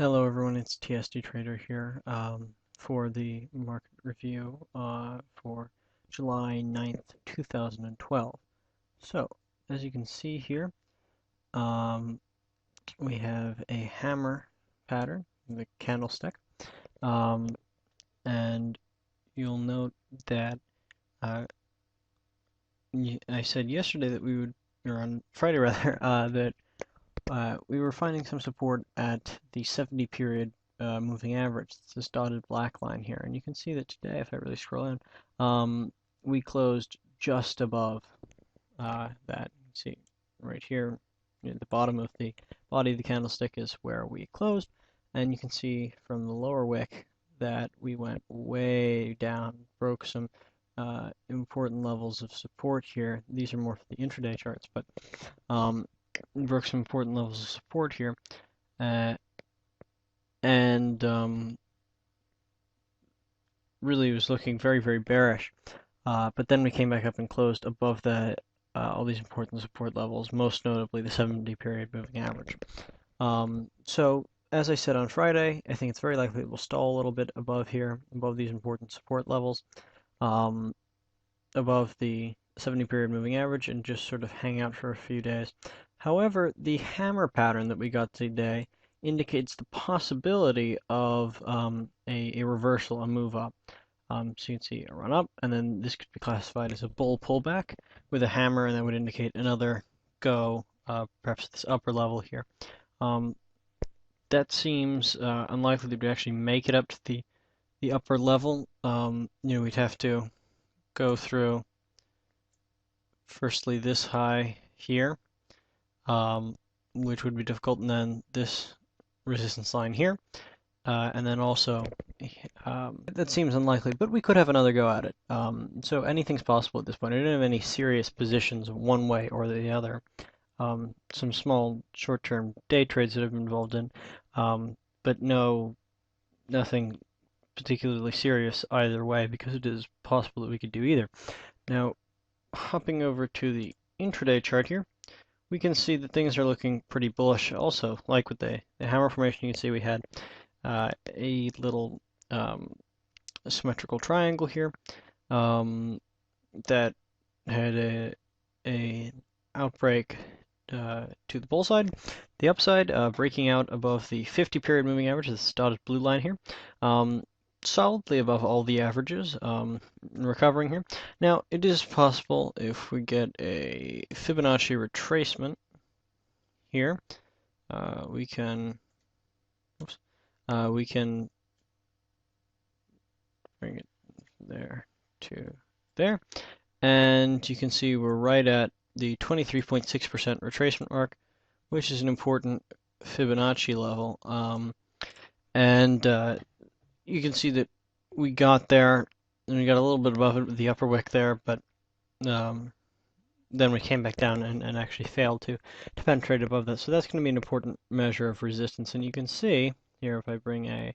Hello everyone, it's TSD Trader here for the market review for July 9th, 2012. So, as you can see here, um, we have a hammer pattern, the candlestick, um, and you'll note that I said yesterday that we would, or on Friday rather, that we were finding some support at the 70 period moving average. It's this dotted black line here. And you can see that today, if I really scroll in, we closed just above that. You can see right here, the bottom of the body of the candlestick is where we closed. And you can see from the lower wick that we went way down, broke some important levels of support here. These are more for the intraday charts, but broke some important levels of support here, uh, and really was looking very, very bearish. But then we came back up and closed above all these important support levels, most notably the 70 period moving average. So as I said on Friday, I think it's very likely it will stall a little bit above here, above these important support levels, above the 70 period moving average, and just sort of hang out for a few days. However, the hammer pattern that we got today indicates the possibility of a reversal, a move up. So you can see a run up, and then this could be classified as a bull pullback with a hammer, and that would indicate another go, perhaps this upper level here. That seems unlikely to actually make it up to the upper level. We'd have to go through firstly this high here, which would be difficult, and then this resistance line here, and then also that seems unlikely, but we could have another go at it. So anything's possible at this point. I don't have any serious positions one way or the other. Some small short-term day trades that I've been involved in, but nothing particularly serious either way, because it is possible that we could do either. Now, hopping over to the intraday chart here, we can see that things are looking pretty bullish also. Like with the hammer formation, you can see we had a little symmetrical triangle here that had a outbreak to the bull side. The upside, breaking out above the 50 period moving average, this dotted blue line here. Solidly above all the averages, recovering here. Now, it is possible if we get a Fibonacci retracement here, we can bring it there to there, and you can see we're right at the 23.6% retracement mark, which is an important Fibonacci level, and you can see that we got there, and we got a little bit above it with the upper wick there, but then we came back down and actually failed to penetrate above that. So that's going to be an important measure of resistance. And you can see here, if I bring a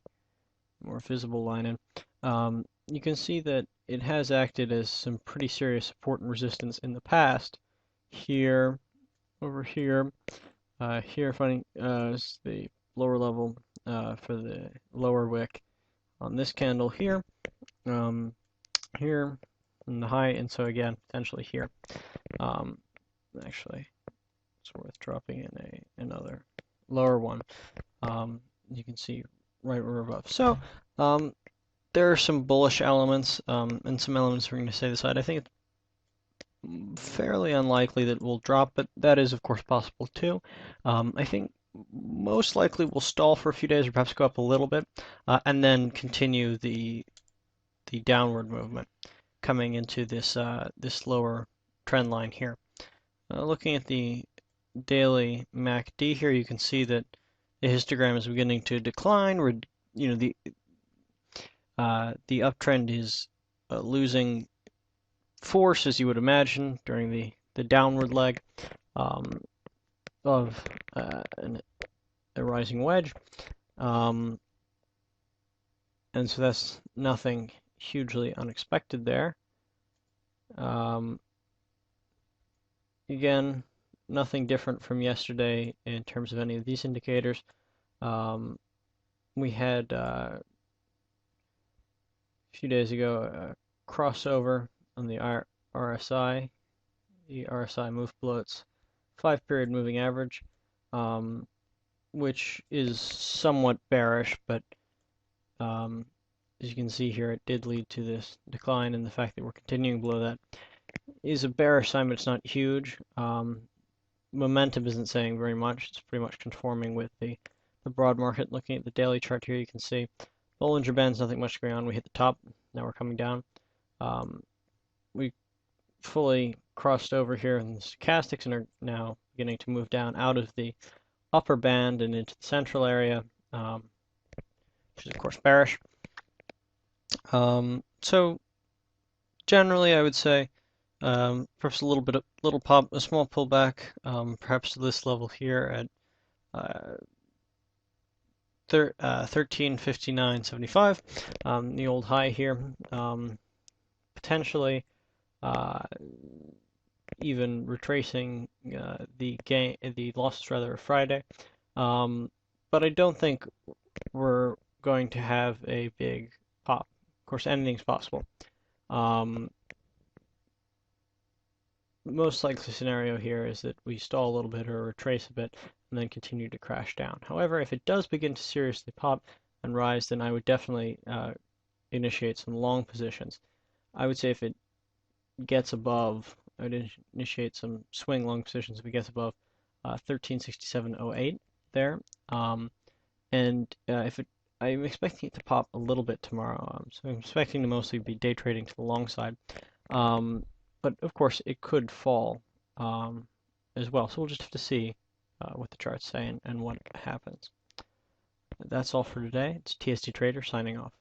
more visible line in, you can see that it has acted as some pretty serious support and resistance in the past. Here, over here, here finding the lower level for the lower wick on this candle here, here, and the high, and so again, potentially here. Actually, it's worth dropping in another lower one. You can see right where above. So there are some bullish elements and some elements we're going to stay the side. I think it's fairly unlikely that we'll drop, but that is of course possible too. I think most likely we'll stall for a few days or perhaps go up a little bit and then continue the downward movement coming into this this lower trend line here. Looking at the daily MACD here, you can see that the histogram is beginning to decline. The uptrend is losing force, as you would imagine, during the downward leg of a rising wedge. And so that's nothing hugely unexpected there. Again, nothing different from yesterday in terms of any of these indicators. we had a few days ago a crossover on the RSI, the RSI move below its 5-period moving average, which is somewhat bearish, but as you can see here, it did lead to this decline, and the fact that we're continuing below that is a bearish sign, but it's not huge. Momentum isn't saying very much. It's pretty much conforming with the broad market. Looking at the daily chart here, you can see Bollinger Band's nothing much going on. We hit the top. Now we're coming down. We fully crossed over here in the stochastics and are now beginning to move down out of the upper band and into the central area, which is of course bearish. So generally, I would say perhaps a small pullback, perhaps to this level here at 1359.75, the old high here, potentially even retracing the losses rather of Friday, but I don't think we're going to have a big pop. Of course, anything's possible. Most likely scenario here is that we stall a little bit or retrace a bit and then continue to crash down. However, if it does begin to seriously pop and rise, then I would definitely initiate some long positions. I would say if it gets above, I would initiate some swing long positions if it gets above 1367.08 there. And if it, I'm expecting it to pop a little bit tomorrow, so I'm expecting to mostly be day trading to the long side. But of course, it could fall as well. So we'll just have to see what the charts say and what happens. That's all for today. It's TSD Trader signing off.